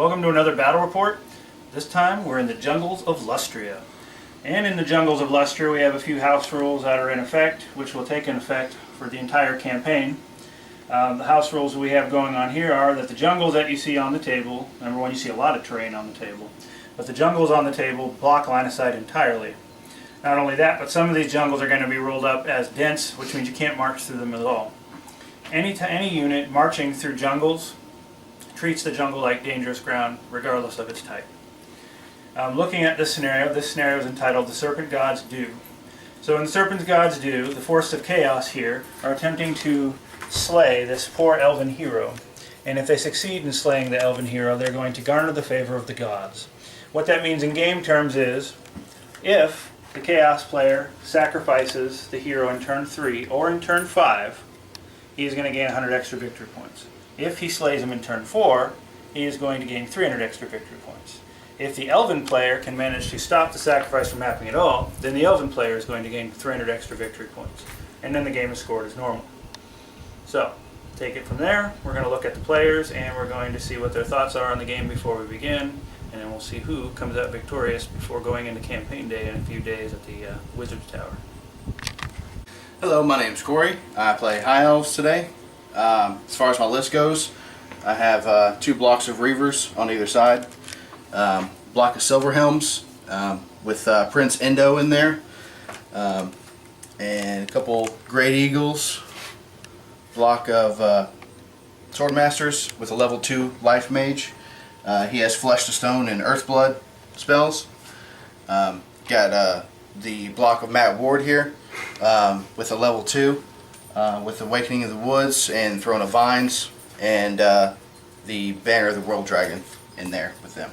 Welcome to another battle report. This time we're in the jungles of Lustria. And in the jungles of Lustria we have a few house rules that are in effect, which will take in effect for the entire campaign. The house rules we have going on here are that the jungles that you see on the table, number one, you see a lot of terrain on the table, but the jungles on the table block line of sight entirely. Not only that, but some of these jungles are going to be rolled up as dense, which means you can't march through them at all. Any unit marching through jungles treats the jungle like dangerous ground, regardless of its type. Looking at this scenario is entitled The Serpent Gods Do. So in The Serpent Gods Do, the forces of chaos here are attempting to slay this poor elven hero. And if they succeed in slaying the elven hero, they're going to garner the favor of the gods. What that means in game terms is, if the chaos player sacrifices the hero in turn 3 or in turn 5, he is going to gain 100 extra victory points. If he slays him in turn 4, he is going to gain 300 extra victory points. If the elven player can manage to stop the sacrifice from happening at all, then the elven player is going to gain 300 extra victory points. And then the game is scored as normal. So, take it from there. We're going to look at the players and we're going to see what their thoughts are on the game before we begin. And then we'll see who comes out victorious before going into campaign day in a few days at the Wizard's Tower. Hello, my name's Corey. I play High Elves today. As far as my list goes, I have 2 blocks of Reavers on either side, block of Silver Helms with Prince Endo in there, and a couple Great Eagles, block of Swordmasters with a level 2 Life Mage. He has Flesh to Stone and Earthblood spells. Got the block of Matt Ward here with a level 2. With Awakening of the Woods and Throne of Vines, and the Banner of the World Dragon in there with them.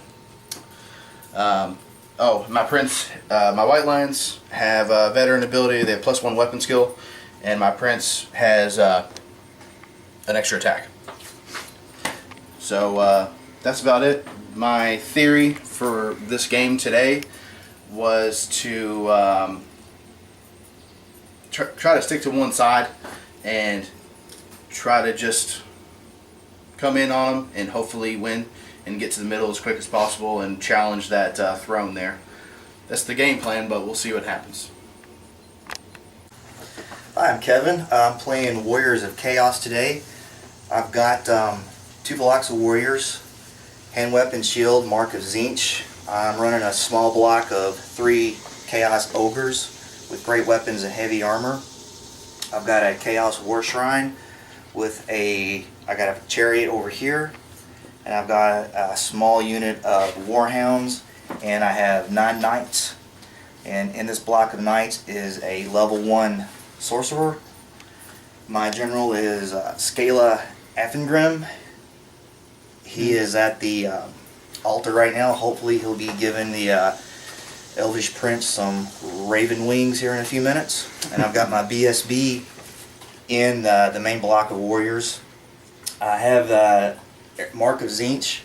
My Prince, my White Lions have veteran ability. They have +1 weapon skill, and my Prince has an extra attack. So that's about it. My theory for this game today was to try to stick to one side and try to just come in on them and hopefully win and get to the middle as quick as possible and challenge that throne there. That's the game plan, but we'll see what happens. Hi, I'm Kevin. I'm playing Warriors of Chaos today. I've got 2 blocks of Warriors, hand weapon shield, Mark of Tzeentch. I'm running a small block of 3 Chaos Ogres with great weapons and heavy armor. I've got a Chaos War Shrine with I got a chariot over here, and I've got a small unit of Warhounds, and I have 9 Knights. And in this block of Knights is a level 1 Sorcerer. My general is Scala Affengrim. He is at the altar right now. Hopefully he'll be given the Elvish Prince some raven wings here in a few minutes. And I've got my BSB in the main block of Warriors. I have Mark of Tzeentch,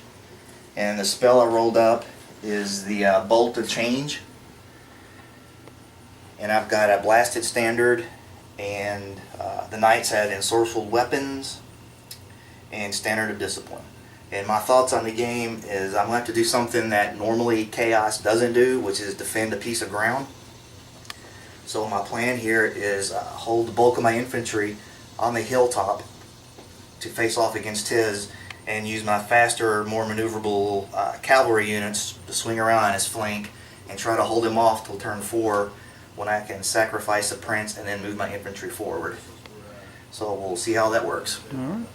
and the spell I rolled up is the Bolt of Change. And I've got a Blasted Standard, and the Knights have Ensorcelled Weapons and Standard of Discipline. And my thoughts on the game is I'm going to have to do something that normally Chaos doesn't do, which is defend a piece of ground. So my plan here is hold the bulk of my infantry on the hilltop to face off against his, and use my faster, more maneuverable cavalry units to swing around on his flank and try to hold him off till turn 4 when I can sacrifice the prince and then move my infantry forward. So we'll see how that works. All right.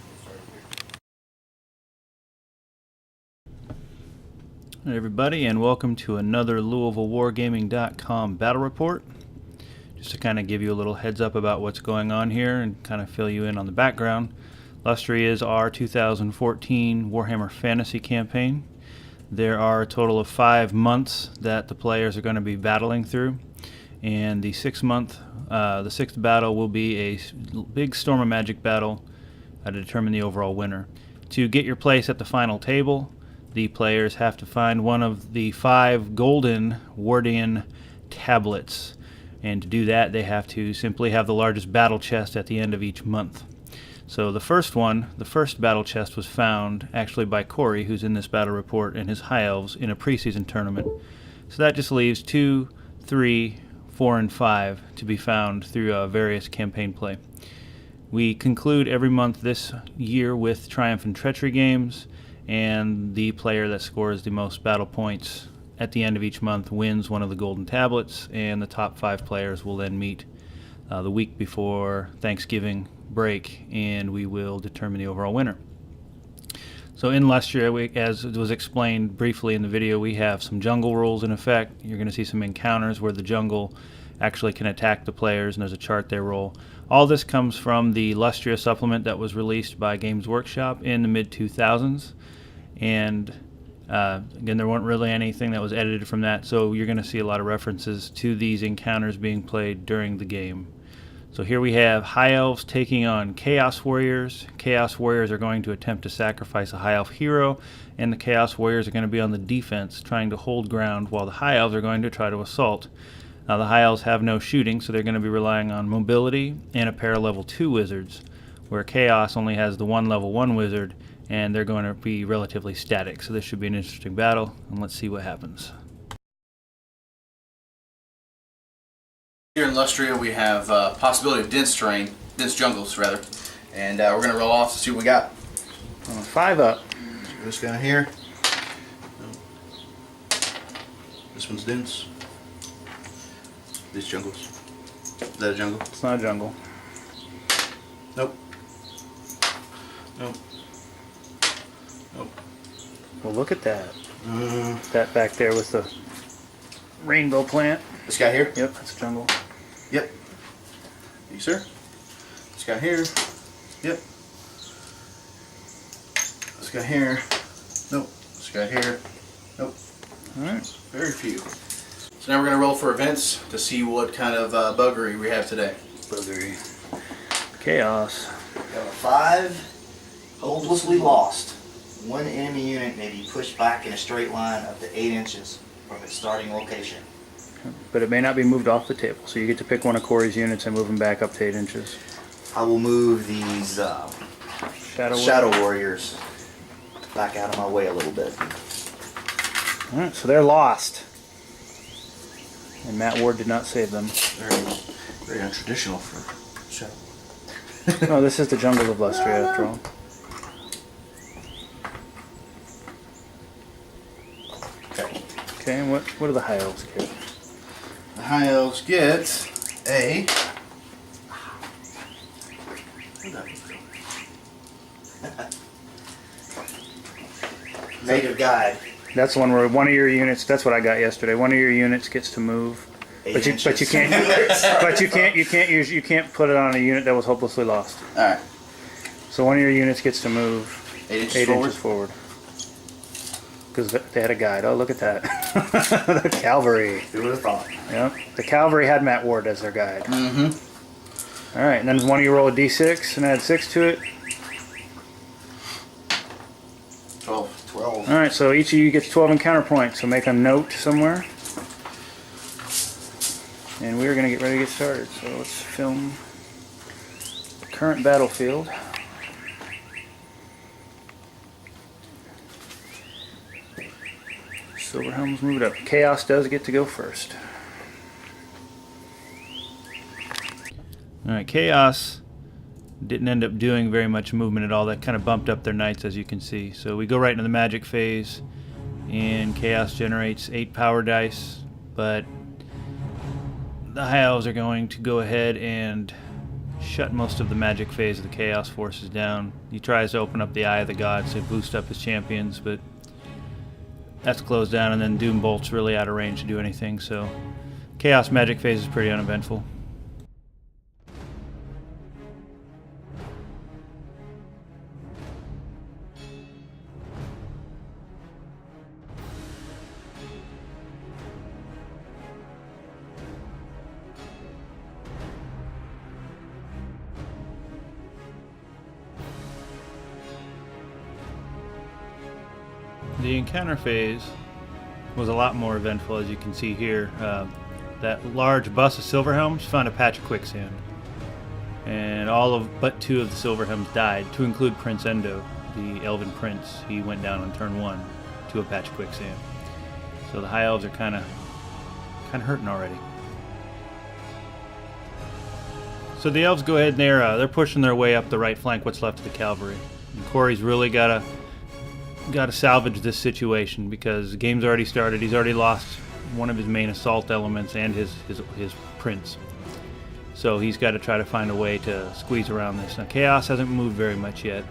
Hey everybody, and welcome to another LouisvilleWargaming.com battle report. Just to kind of give you a little heads up about what's going on here and kind of fill you in on the background. Lustria is our 2014 Warhammer Fantasy campaign. There are a total of 5 months that the players are going to be battling through, and the 6th battle will be a big Storm of Magic battle to determine the overall winner. To get your place at the final table, the players have to find one of the 5 golden Wardian tablets, and to do that they have to simply have the largest battle chest at the end of each month. So the first battle chest was found actually by Corey, who's in this battle report, and his High Elves in a preseason tournament. So that just leaves 2, 3, 4, and 5 to be found through various campaign play. We conclude every month this year with Triumph and Treachery games, and the player that scores the most battle points at the end of each month wins one of the golden tablets, and the top 5 players will then meet the week before Thanksgiving break, and we will determine the overall winner. So in Lustria, as it was explained briefly in the video, we have some jungle rules in effect. You're going to see some encounters where the jungle actually can attack the players, and there's a chart they roll. All this comes from the Lustria supplement that was released by Games Workshop in the mid-2000s. And again, there weren't really anything that was edited from that, so you're going to see a lot of references to these encounters being played during the game. So here we have High Elves taking on Chaos Warriors. Chaos Warriors are going to attempt to sacrifice a High Elf hero, and the Chaos Warriors are going to be on the defense, trying to hold ground, while the High Elves are going to try to assault. Now the High Elves have no shooting, so they're going to be relying on mobility and a pair of level 2 wizards, where Chaos only has the one level 1 wizard, and they're going to be relatively static. So this should be an interesting battle, and let's see what happens. Here in Lustria, we have possibility of dense terrain, dense jungles rather, and we're going to roll off to see what we got. 5 up. This guy here. This one's dense. These jungles. Is that a jungle? It's not a jungle. Nope. Nope. Nope. Well, look at that. That back there with the rainbow plant. This guy here? Yep, that's a jungle. Yep. You sir? This guy here? Yep. This guy here? Nope. This guy here? Nope. Alright. Very few. So now we're going to roll for events to see what kind of buggery we have today. Buggery. Chaos. We have a 5, hopelessly lost. One enemy unit may be pushed back in a straight line up to 8 inches from its starting location. But it may not be moved off the table, so you get to pick one of Corey's units and move them back up to 8 inches. I will move these Shadow Warriors back out of my way a little bit. Alright, so they're lost. And Matt Ward did not save them. Very untraditional for Shadow. No, this is the jungle of Lustria after all. Okay. Okay, and what do the High Elves get? The High Elves get a... Native Guide. That's the one where one of your units, that's what I got yesterday, one of your units gets to move. But you can't put it on a unit that was hopelessly lost. Alright. So one of your units gets to move 8 8 inches inches forward. Because they had a guide. Oh, look at that. The cavalry. Who would have thought? Yep. The cavalry had Matt Ward as their guide. Mm-hmm. Alright, and then one of you roll a d6 and add 6 to it. 12. Alright, so each of you gets 12 encounter points. So make a note somewhere. And we're going to get ready to get started. So let's film the current battlefield. Silverhelm's moved up. Chaos does get to go first. Alright, Chaos didn't end up doing very much movement at all. That kind of bumped up their knights, as you can see. So we go right into the magic phase, and Chaos generates 8 power dice, but the High Elves are going to go ahead and shut most of the magic phase of the Chaos forces down. He tries to open up the Eye of the Gods to boost up his champions, but that's closed down, and then Doom Bolt's really out of range to do anything, so Chaos magic phase is pretty uneventful. The encounter phase was a lot more eventful, as you can see here. That large bus of Silverhelms found a patch of quicksand. and all of but 2 of the Silverhelms died, to include Prince Endo, the Elven Prince. He went down on turn 1 to a patch of quicksand. So the High Elves are kind of hurting already. So the Elves go ahead and they're pushing their way up the right flank, what's left of the cavalry. And Corey's really got to salvage this situation because the game's already started. He's already lost one of his main assault elements and his prince. So he's got to try to find a way to squeeze around this. Now Chaos hasn't moved very much yet.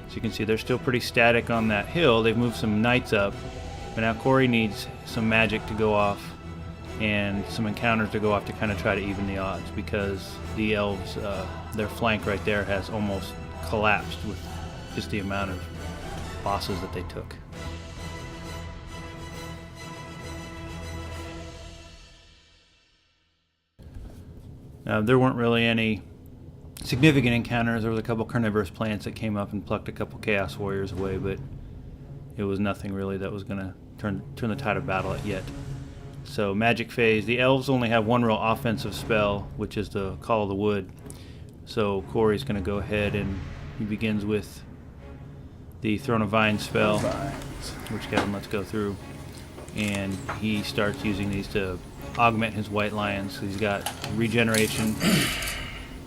As you can see, they're still pretty static on that hill. They've moved some knights up, but now Corey needs some magic to go off and some encounters to go off to kind of try to even the odds, because the Elves, their flank right there has almost collapsed with just the amount of bosses that they took. There weren't really any significant encounters. There was a couple carnivorous plants that came up and plucked a couple Chaos Warriors away, but it was nothing really that was going to turn the tide of battle yet. So magic phase, the Elves only have one real offensive spell, which is the Call of the Wood. So Corey's going to go ahead and he begins with the Throne of Vines spell, which Kevin lets go through, and he starts using these to augment his White Lions. So he's got regeneration,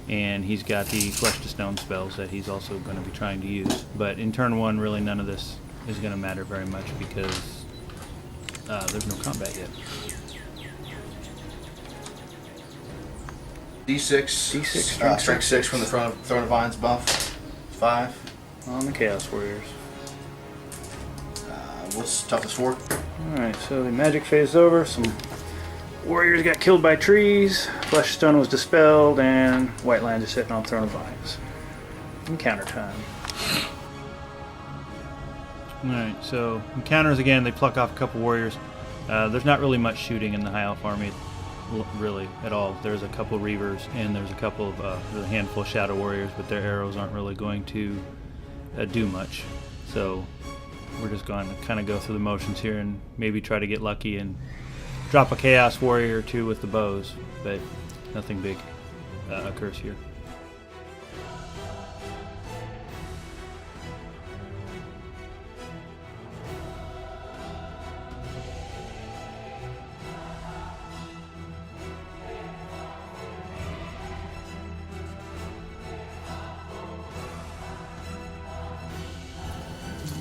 and he's got the Flesh to Stone spells that he's also going to be trying to use. But in turn 1, really none of this is going to matter very much because there's no combat yet. D6. Strength 6 from the Throne of Vines buff. 5. On the Chaos Warriors. What's toughest 4? Alright, so the magic phase is over. Some warriors got killed by trees, Flesh Stone was dispelled, and White Lions are sitting on Throne of Vines. Encounter time. Alright, so encounters again, they pluck off a couple warriors. There's not really much shooting in the High Elf army, really, at all. There's a couple Reavers, and there's a handful of Shadow Warriors, but their arrows aren't really going to do much. So we're just going to kind of go through the motions here and maybe try to get lucky and drop a Chaos Warrior or 2 with the bows, but nothing big occurs here.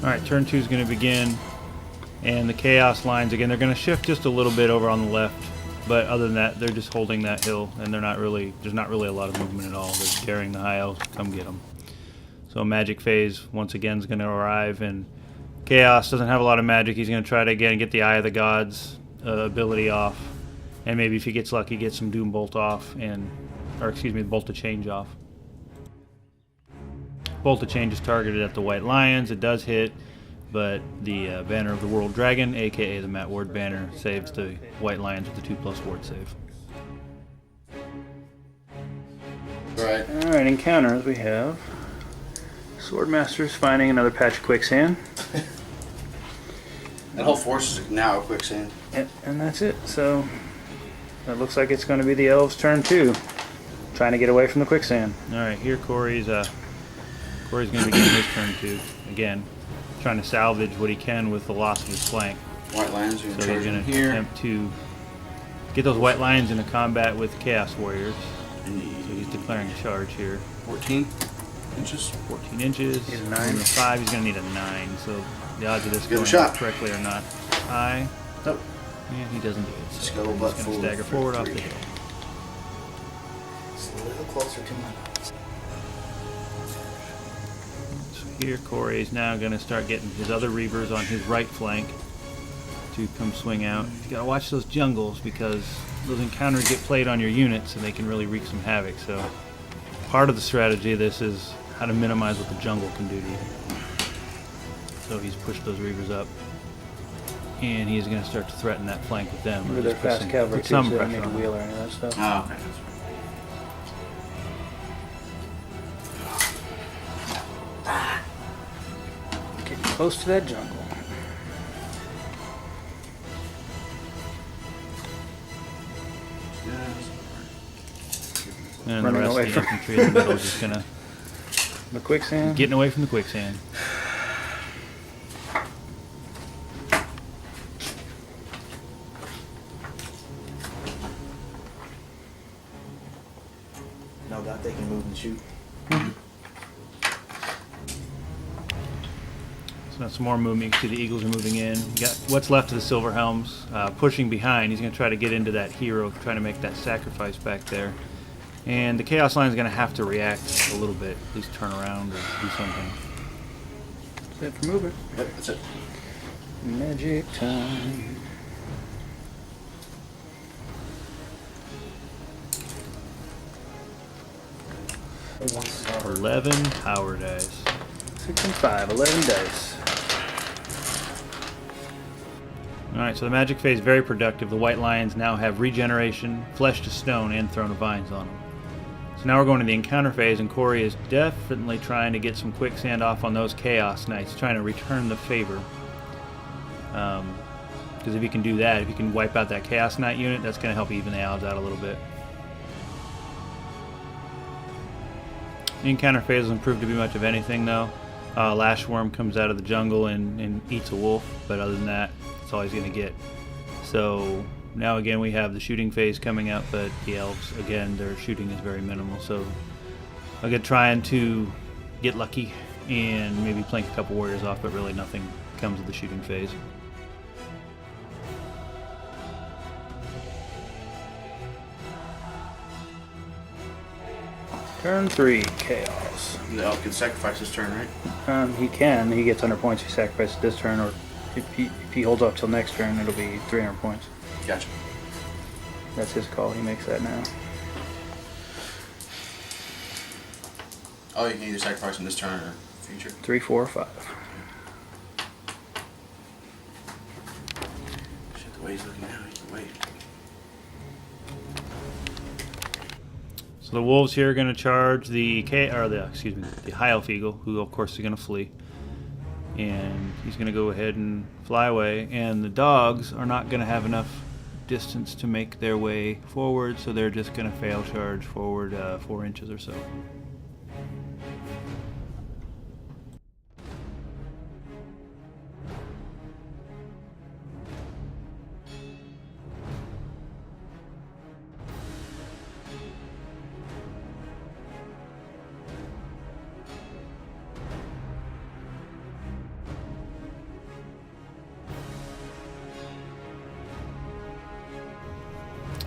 Alright, turn 2 is going to begin, and the Chaos lines, again, they're going to shift just a little bit over on the left, but other than that, they're just holding that hill, and there's not really a lot of movement at all. They're scaring the High Elves to come get them. So magic phase, once again, is going to arrive, and Chaos doesn't have a lot of magic. He's going to try to, again, get the Eye of the Gods ability off, and maybe if he gets lucky, get some Doom Bolt off, Bolt to Change off. Bolt to Change is targeted at the White Lions. It does hit, but the Banner of the World Dragon, aka the Matt Ward banner, saves the White Lions with the 2+ ward save. Alright, encounters we have Swordmasters finding another patch of quicksand. That whole force is now a quicksand. And that's it. So that looks like it's going to be the Elves' turn 2. Trying to get away from the quicksand. Alright, here Corey's going to begin his turn 2. Again, trying to salvage what he can with the loss of his flank. White Lions are So he's going to attempt to get those White Lions into combat with Chaos Warriors. So he's declaring a charge here. 14 inches. 14 inches. He's a 9. 5, he's going to need a 9. So the odds of this Give it a going shot. correctly are not high. Nope. Yeah, he doesn't do it. So Skull he's butt going full to stagger forward off the 3. hill. It's a little closer to my nose. So here Corey's now going to start getting his other Reavers on his right flank to come swing out. You got to watch those jungles because those encounters get played on your units and they can really wreak some havoc. So part of the strategy of this is how to minimize what the jungle can do to you. So he's pushed those Reavers up, and he's going to start to threaten that flank with them. They're fast cavalry put too, some so they don't pressure need to on wheel them. or any of that stuff. Oh, okay. Getting close to that jungle. And Running the rest away of the from- infantry in the middle is just gonna The quicksand. getting away from the quicksand. No doubt they can move and shoot. So that's some more movement. You can see the Eagles are moving in. You got what's left of the Silver Helms pushing behind. He's going to try to get into that hero, trying to make that sacrifice back there. And the Chaos Line is going to have to react a little bit, at least turn around or do something. That's it for moving. Yep, that's it. Magic time. Once 11 power dice. 6 and 5, 11 dice. Alright, so the magic phase very productive. The White Lions now have regeneration, flesh to stone, and throne of vines on them. So now we're going to the encounter phase, and Corey is definitely trying to get some quicksand off on those Chaos Knights, trying to return the favor. Because if you can do that, if you can wipe out that Chaos Knight unit, that's going to help even the odds out a little bit. The encounter phase doesn't prove to be much of anything, though. Lashworm comes out of the jungle and eats a wolf, but other than that, that's all he's going to get. So now again we have the shooting phase coming up, but the Elves, again, their shooting is very minimal. So again, trying to get lucky and maybe plank a couple warriors off, but really nothing comes with the shooting phase. Turn 3, Chaos. The elf can sacrifice his turn, right? He can. He gets 100 points if he sacrifices this turn, or if he holds off till next turn, it'll be 300 points. Gotcha. That's his call. He makes that now. Oh, you can either sacrifice in this turn or future. 3, 4, 5. Shit, the way he's looking now, he can wait. So the wolves here are going to charge the High Elf Eagle, who of course is going to flee, and he's going to go ahead and fly away. And the dogs are not going to have enough distance to make their way forward, so they're just going to fail charge forward 4 inches or so.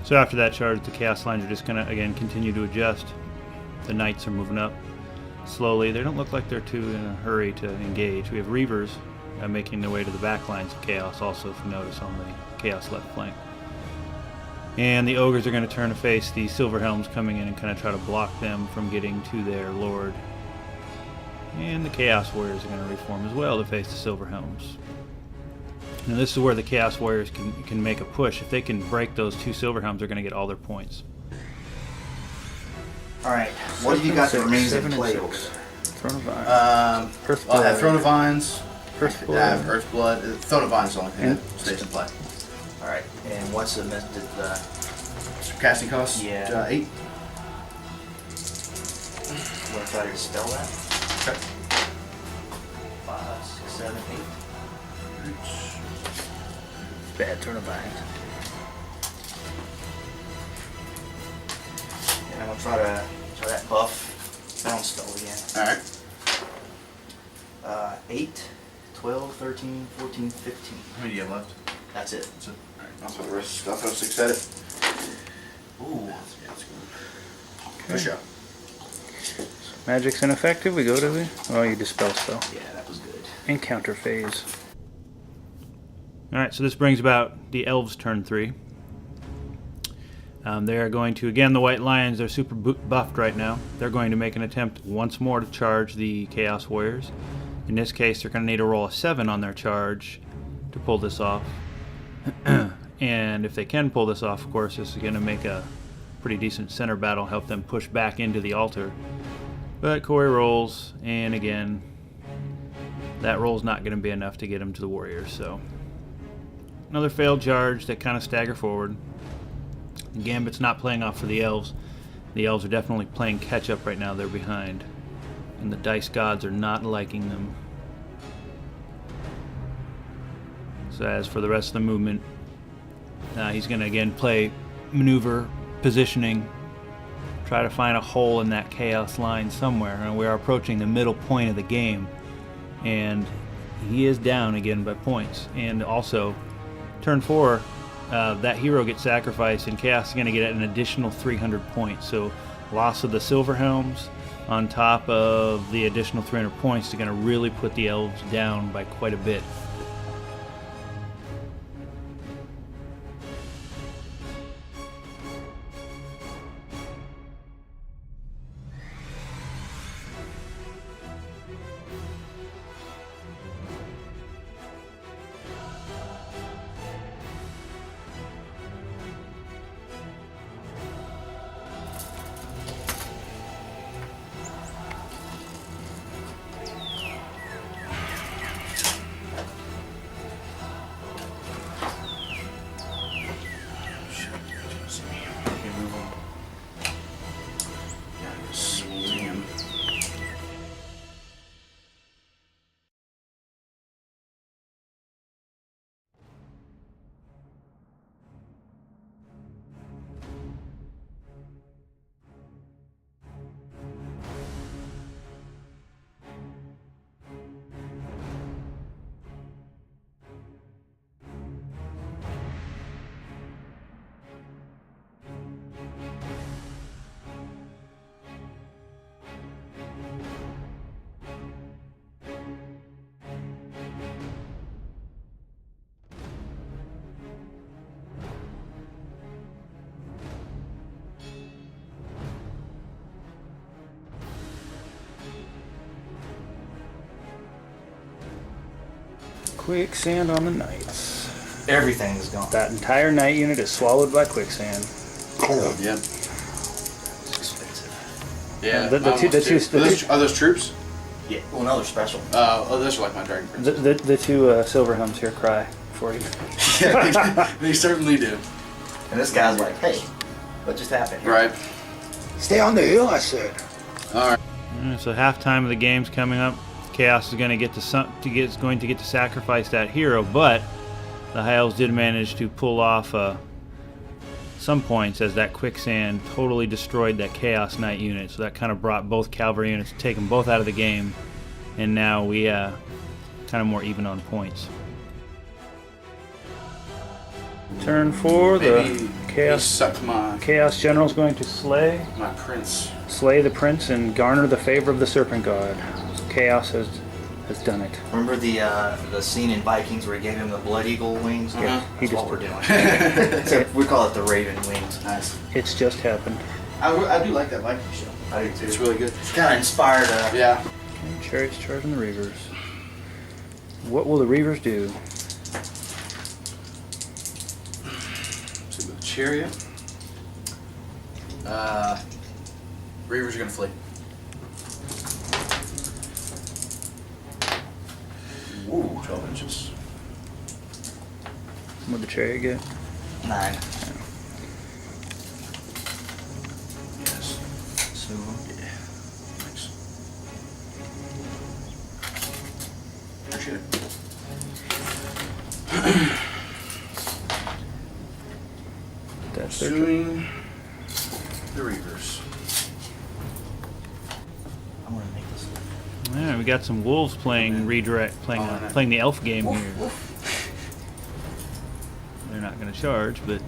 So after that charge, the Chaos Lines are just going to, again, continue to adjust. The Knights are moving up slowly. They don't look like they're too in a hurry to engage. We have Reavers making their way to the back lines of Chaos, also, if you notice, on the Chaos left flank. And the Ogres are going to turn to face the Silver Helms coming in and kind of try to block them from getting to their Lord. And the Chaos Warriors are going to reform as well to face the Silver Helms. Now this is where the Chaos Warriors can make a push. If they can break those 2 Silver Helms, they're going to get all their points. Alright, what have you got that 7 remains in and play 6. over there? Throne of Vines. Earth I'll have Blood. Throne of Vines. Earth I have Blood. Earth Blood. Throne of Vines is the only thing And- that stays in play. Alright, and what's the Casting cost? Yeah. 8. you want to try to dispel that? Okay. 5, 6, 7, 8. Bad Throne of Vines. And I'm going to try that buff bounce spell again. Alright. 8, 12, 13, 14, 15. How many do you have left? That's it. That's it. Alright, I'll throw the rest. I'll throw 6 at it. Ooh. Yeah, that's good. For sure. Magic's ineffective. We go to the... Oh, you dispel spell. Yeah, that was good. Encounter phase. Alright, so this brings about the Elves' turn 3. They are going to, again, the White Lions, they're super buffed right now. They're going to make an attempt once more to charge the Chaos Warriors. In this case, they're going to need to roll a 7 on their charge to pull this off. And if they can pull this off, of course, this is going to make a pretty decent center battle, help them push back into the altar. But Corey rolls, and again, that roll's not going to be enough to get him to the Warriors, so... Another failed charge that kind of stagger forward. Gambit's not playing off for the Elves. The Elves are definitely playing catch up right now. They're behind. And the dice gods are not liking them. So as for the rest of the movement, he's going to again play maneuver, positioning, try to find a hole in that chaos line somewhere. And we are approaching the middle point of the game. And he is down again by points. And also, turn 4, that hero gets sacrificed, and Chaos is going to get an additional 300 points. So loss of the Silver Helms on top of the additional 300 points is going to really put the Elves down by quite a bit. Quicksand on the knights. Everything is gone. That entire knight unit is swallowed by quicksand. Oh, yeah. It's expensive. Yeah. The two- Are those troops? Yeah. Well, no, they're special. Those are like my Dragon Prince. The two Silver Helms here cry for you. Yeah, they certainly do. And this guy's like, hey, what just happened here? Right. Stay on the hill, I said. All right. So halftime of the game's coming up. Chaos is going to get to sacrifice that hero, but the High Elves did manage to pull off some points as that quicksand totally destroyed that Chaos Knight unit. So that kind of brought both cavalry units, take them both out of the game, and now we kind of more even on points. Turn 4, the Chaos General is going to slay my prince. Slay the prince and garner the favor of the Serpent God. So Chaos has done it. Remember the scene in Vikings where he gave him the blood eagle wings? Uh-huh. Yeah, He that's just- what we're doing. Except we call it the Raven wings. Nice. It's just happened. I do like that Viking show. I do too. It's really good. It's kind of inspired. Yeah. Okay, Chariots charging the Reavers. What will the Reavers do? So with the chariot. Reavers are gonna flee. Ooh, 12 inches. What the Chariot get? 9. Yes. So, Yeah. Thanks. Appreciate it. That's their turn. Pursuing the Reavers. I'm gonna make this. Yeah, we got some wolves playing playing the elf game here. They're not going to charge, but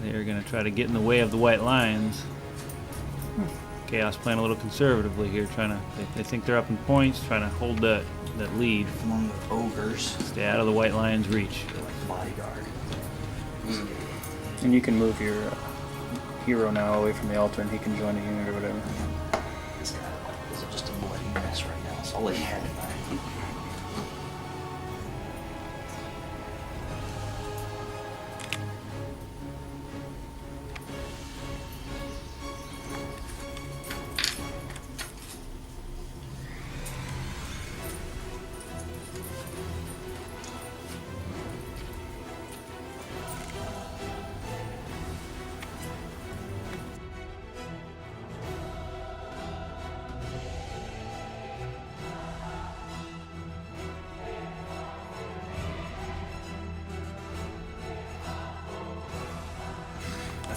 they're going to try to get in the way of the white lions. Chaos playing a little conservatively here, they think they're up in points, trying to hold that lead. Among the ogres, Stay out of the white lion's reach. they're like bodyguard. And you can move your hero now away from the altar, and he can join the unit or whatever. This guy is just a bloody mess right now, so I'll let you have it, man.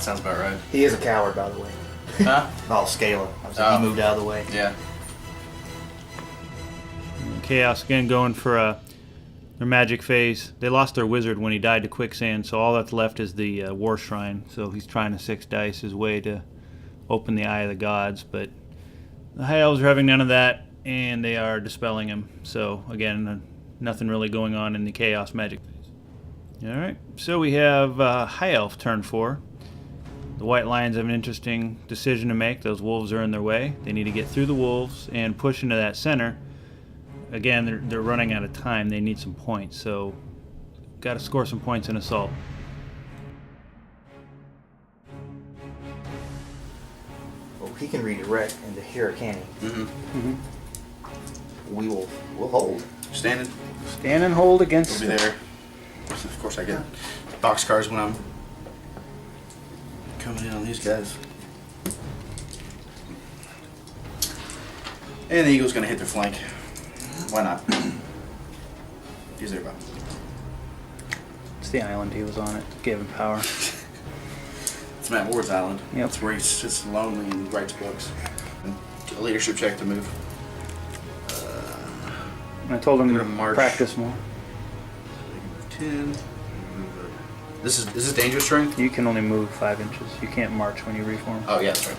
That sounds about right. He is a coward, by the way. Huh? Oh, Scala. I said he moved out of the way. Yeah. Chaos again going for their magic phase. They lost their wizard when he died to quicksand, so all that's left is the war shrine. So he's trying to 6 dice his way to open the eye of the gods, but the high elves are having none of that, and they are dispelling him. So again, nothing really going on in the chaos magic phase. All right, so we have high elf turn 4. The white lions have an interesting decision to make. Those wolves are in their way. They need to get through the wolves and push into that center. Again, they're running out of time. They need some points, so got to score some points in assault. Well, he can redirect into here, can he? Mm-hmm. We'll hold. Standing. Stand and hold against. We'll be there. Of course, I get boxcars when I'm coming in on these guys. And the eagle's gonna hit their flank. Why not? Use their bow. It's the island he was on. It gave him power. It's Matt Ward's island. Yep. It's where he sits lonely and writes books. And a leadership check to move. I told him They're to gonna march. practice more. 10. This is dangerous strength? You can only move 5 inches. You can't march when you reform. Oh yeah, that's right.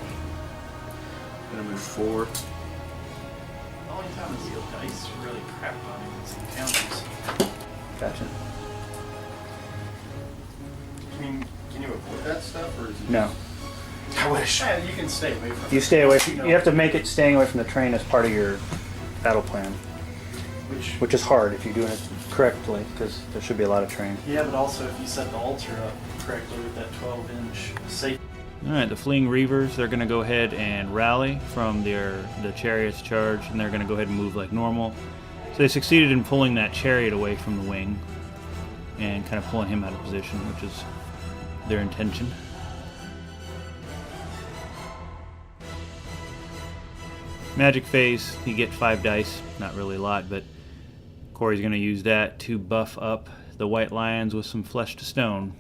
Gonna move 4. The only time the seal dice really crap on it is in counties. Gotcha. Can you avoid that stuff, or is it? No. I wish. Yeah, you can stay away from it. You stay away from, You know, you have to make it staying away from the train as part of your battle plan, which is hard if you're doing it correctly, because there should be a lot of terrain. Yeah, but also if you set the altar up correctly with that 12-inch safe. Alright, the fleeing reavers, they're going to go ahead and rally from the chariot's charge, and they're going to go ahead and move like normal. So they succeeded in pulling that chariot away from the wing and kind of pulling him out of position, which is their intention. Magic phase, you get 5 dice, not really a lot, but Corey's going to use that to buff up the white lions with some flesh to stone.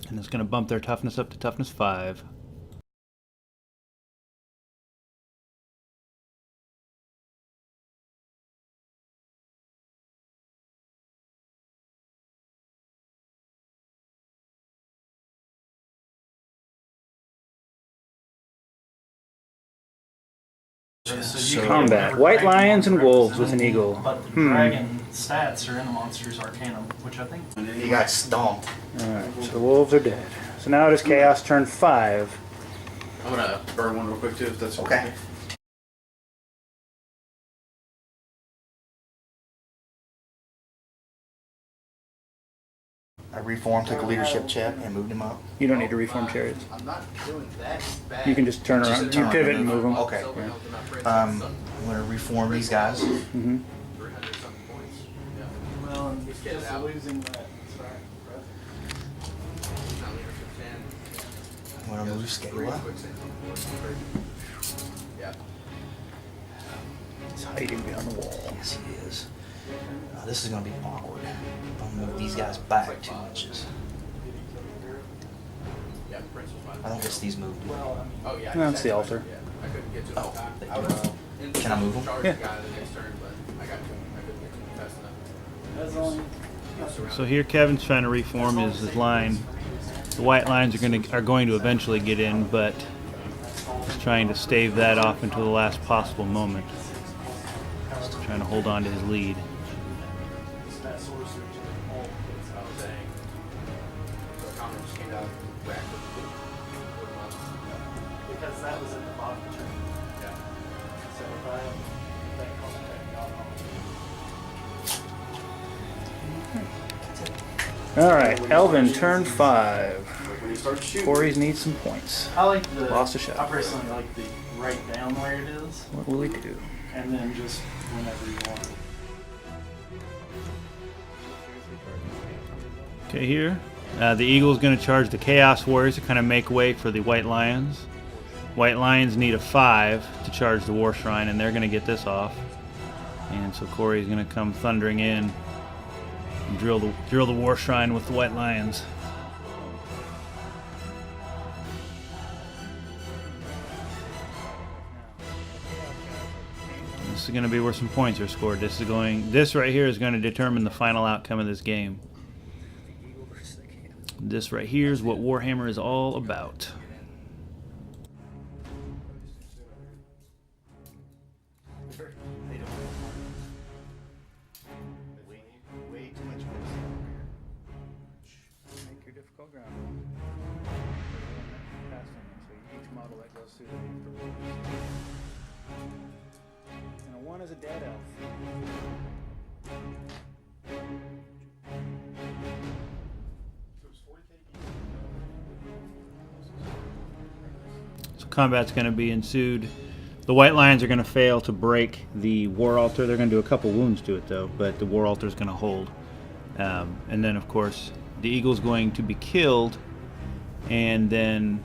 And it's going to bump their toughness up to toughness 5. Combat. White lions and wolves with an eagle. But the dragon stats are in the monster's arcanum, which I think. He got stomped. Alright, so the wolves are dead. So now it is Chaos turn 5. I'm gonna burn one real quick too, if that's Okay. I reformed, took a leadership check, and moved him up. You don't need to reform chariots. I'm not doing that bad. You can just turn around. You pivot and move them. Okay. I'm going to reform these guys. Mm-hmm. 300 something points. Yeah. Well, and Get just out. losing that. Not leadership stand. I'm going to move Scala. Yeah. He's hiding behind the wall. Yes, he is. This is going to be awkward. I'm going to move these guys back 2 inches. Yeah, Prince was fine. I don't guess these moved. Well, I mean, Oh yeah. No, it's the altar. Yeah, I couldn't get to it. Oh, they I do. was in Can I move them? charge Yeah. the guy the next turn, but I got to him. I couldn't get to him fast enough. that's only. He was surrounded. So here Kevin's trying to reform his line. The white lions are going to eventually get in, but he's trying to stave that off until the last possible moment. Just trying to hold on to his lead. That sorcerer to the whole. I was saying. So Connor just came out, whacked him. Because that was in the bottom turn. Yeah. So if I have that contact, Alright, Elvin, turn 5. When he starts shooting. Corey's needs some points. I like the. Lost a shot. I personally like the write down where it is, What will he do? and then just whenever you want. Okay, here. The Eagle's going to charge the Chaos Warriors to kind of make way for the White Lions. White Lions need a 5 to charge the War Shrine, and they're going to get this off. And so Corey's going to come thundering in and drill the War Shrine with the White Lions. this is going to be where some points are scored. This right here is going to determine the final outcome of this game. This right here is what Warhammer is all about. Way too much Make your difficult ground. So each model that goes through and one is a dead elf. So combat's going to be ensued. The White Lions are going to fail to break the War Altar. They're going to do a couple wounds to it, though, but the War Altar is going to hold. And then, of course, the Eagle's going to be killed, and then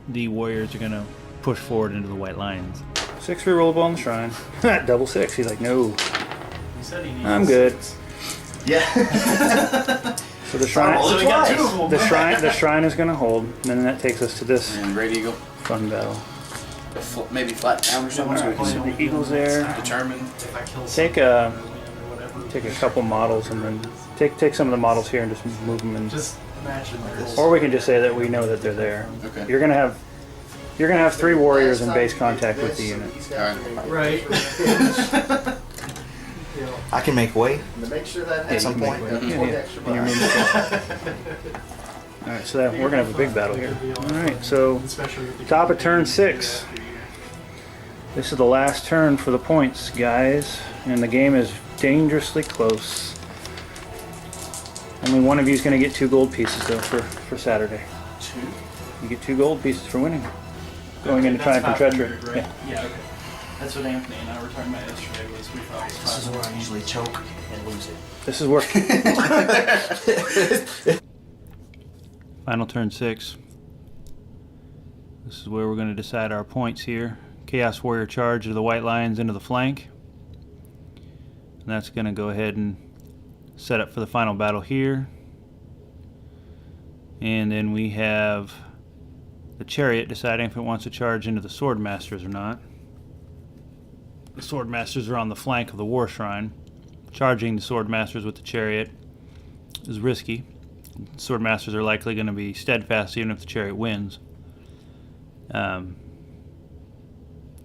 the Warriors are going to push forward into the White Lions. 6 rerollable on the shrine. Double 6. He's like, no, He said he needs I'm good. Yeah. So the shrine, So we got 2 of them. the shrine is going to hold, and then that takes us to this And Great Eagle. fun battle. Maybe flat down or something so we can So the Eagle's there. determine. If I kill Take a couple models and then take some of the models here and just move them in. just imagine this. Or we can just say that we know that they're there. Okay. You're gonna have 3 warriors in base contact with the unit. Alright. Right. I can make way To make sure that at some point. Yeah, yeah. In your movement. All right, so we're gonna have a big battle here. All right, so top of turn 6. This is the last turn for the points, guys, and the game is dangerously close. Only one of you is going to get 2 gold pieces, though, for Saturday. 2? You get 2 gold pieces for winning. Going into Triumph and Treachery. Right? Yeah. Yeah, okay. That's what Anthony and I were talking about yesterday, was we thought it was This is where I usually choke and lose it. This is where... Final turn 6. This is where we're going to decide our points here. Chaos Warrior charge of the White Lions into the flank. And that's going to go ahead and set up for the final battle here. And then we have the Chariot deciding if it wants to charge into the Sword Masters or not. The Sword Masters are on the flank of the War Shrine. Charging the Sword Masters with the Chariot is risky. Sword Masters are likely going to be steadfast even if the Chariot wins.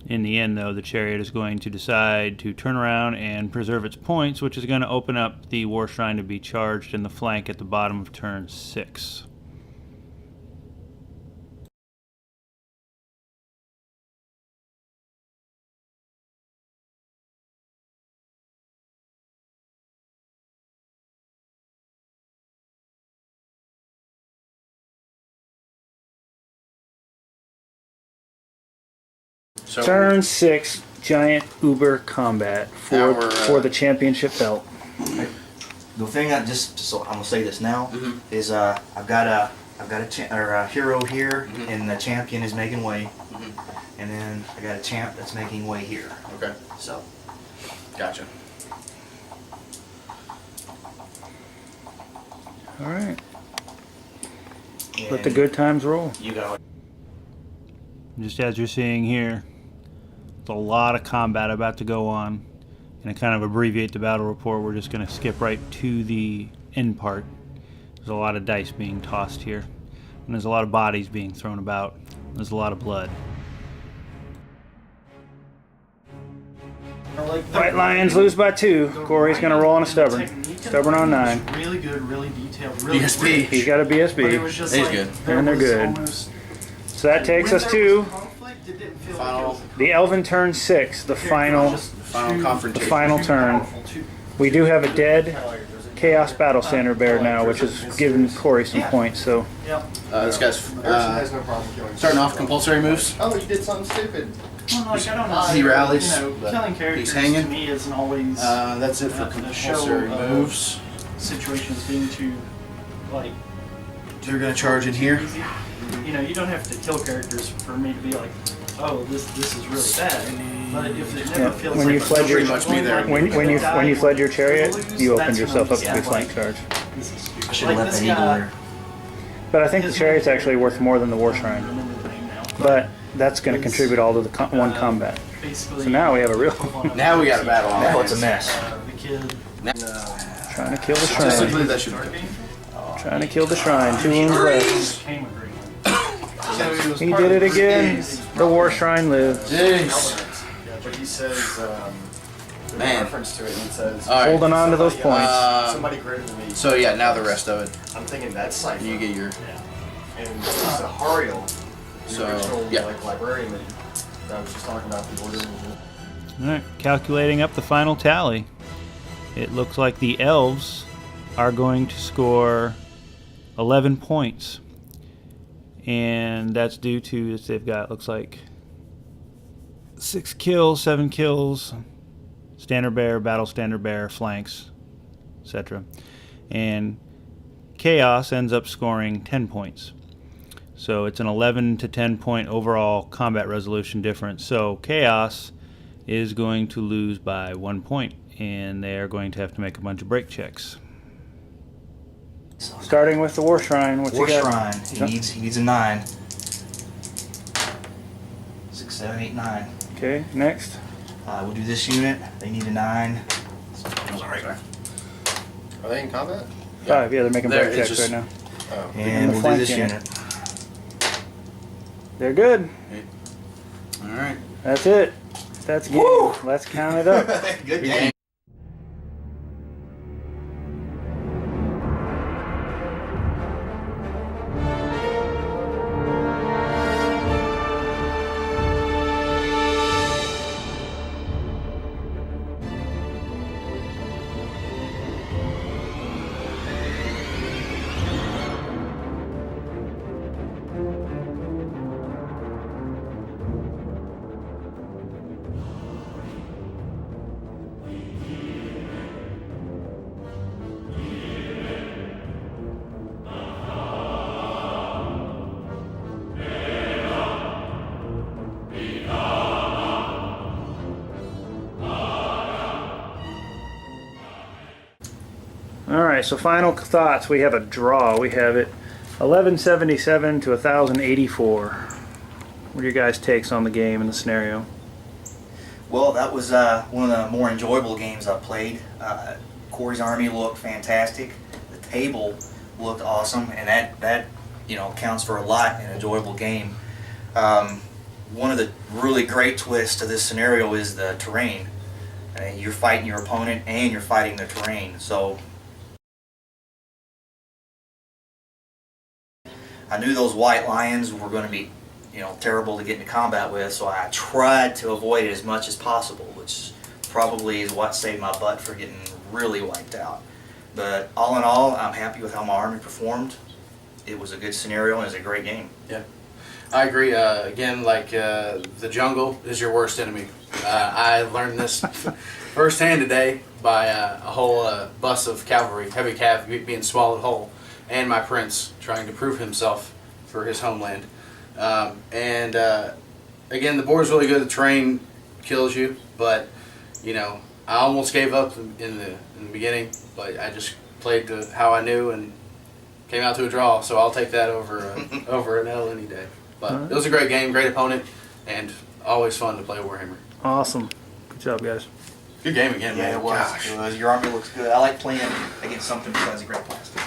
In the end, though, the Chariot is going to decide to turn around and preserve its points, which is going to open up the War Shrine to be charged in the flank at the bottom of turn 6. So Turn 6, giant uber combat Now we're, for the championship belt. The thing I so I'm gonna say this now is I've got a hero here, and the champion is making way, and then I got a champ that's making way here. Okay. So Gotcha. All right. Let the and good times roll. You got Just as you're seeing here, there's a lot of combat about to go on. And to kind of abbreviate the battle report, we're just going to skip right to the end part. There's a lot of dice being tossed here. And there's a lot of bodies being thrown about. There's a lot of blood. White Lions lose by 2. Corey's going to roll on a stubborn. Stubborn on 9. Really good, really detailed, really BSB. rich. He's got a But it BSB. was just He's like, good. there And they're was good. almost- So that takes when us there was to conflict, it didn't feel Final- like it was a the Elven turn 6, the final Final confrontation. final turn. We do have a dead Chaos Battle Standard Bear now, which has given Corey some points. So This guy's has no problem killing. starting off compulsory moves. Oh, you did something stupid. Well, like, I don't know. He rallies, You know, but killing characters he's hanging. to me isn't always That's it for the show compulsory of moves. situations being too, like, You're gonna charge in here. easy. You know, you don't have to kill characters for me to be like, oh, this is really bad. But if it never Yeah, feels when like you fled your- Pretty much be there. when you fled your chariot, you opened yourself up to be flank charge. This is stupid. I should have left this that eagle guy- there. But I think the chariot's actually worth more than the War Shrine. I remember the name now. But that's going to contribute all to the one combat. Basically. So now we have a real Now we got a battle on Now our it's a hands. mess. The kid. trying to kill the Statistically, shrine. that should Trying to kill the shrine. 2 wounds left. Came agreement. He did it again. The war shrine lives. Jeez. Yeah, but he says, there's a Man. reference to it, and it says, All right. Holding on to those points. somebody greater than me. So yeah, now the rest of it. I'm thinking that's Cypher. You get your. And it's a Hariel, the So, original yeah. like, librarian that I was just talking about, the order. Alright, calculating up the final tally. It looks like the Elves are going to score 11 points. And that's due to, they've got, looks like 6 kills, 7 kills, standard bearer, battle standard bearer, flanks, etc. And Chaos ends up scoring 10 points. So it's an 11 to 10 point overall combat resolution difference. So Chaos is going to lose by 1 point, and they are going to have to make a bunch of break checks. Starting with the war shrine. What's War he got? shrine. He needs a 9. 6, 7, 8, 9. Okay, next. We'll do this unit. They need a 9. Sorry. Are they in combat? 5. Yeah, they're making There, break it's checks just- right now. Oh. And the we'll do flank this unit. unit. They're good. All right. That's it. That's game. Let's count it up. Good game. All right, so final thoughts. We have a draw. We have it 1177 to 1084. What are your guys' takes on the game and the scenario? Well, that was one of the more enjoyable games I've played. Corey's army looked fantastic. The table looked awesome, and that counts for a lot in an enjoyable game. One of the really great twists to this scenario is the terrain. You're fighting your opponent and you're fighting the terrain. So I knew those white lions were going to be terrible to get into combat with, so I tried to avoid it as much as possible, which probably is what saved my butt for getting really wiped out. But all in all, I'm happy with how my army performed. It was a good scenario and it was a great game. Yeah, I agree. Again, the jungle is your worst enemy. I learned this firsthand today by a whole bus of cavalry, heavy cav being swallowed whole, and my prince trying to prove himself for his homeland. Again, the board's really good. The terrain kills you, but I almost gave up in the beginning, but I just played to how I knew and came out to a draw. So I'll take that over over an L any day. But it was a great game, great opponent, and always fun to play Warhammer. Awesome. Good job, guys. Good game again, Yeah, man. it was. Gosh. It was. Your army looks good. I like playing against something besides a great plastic.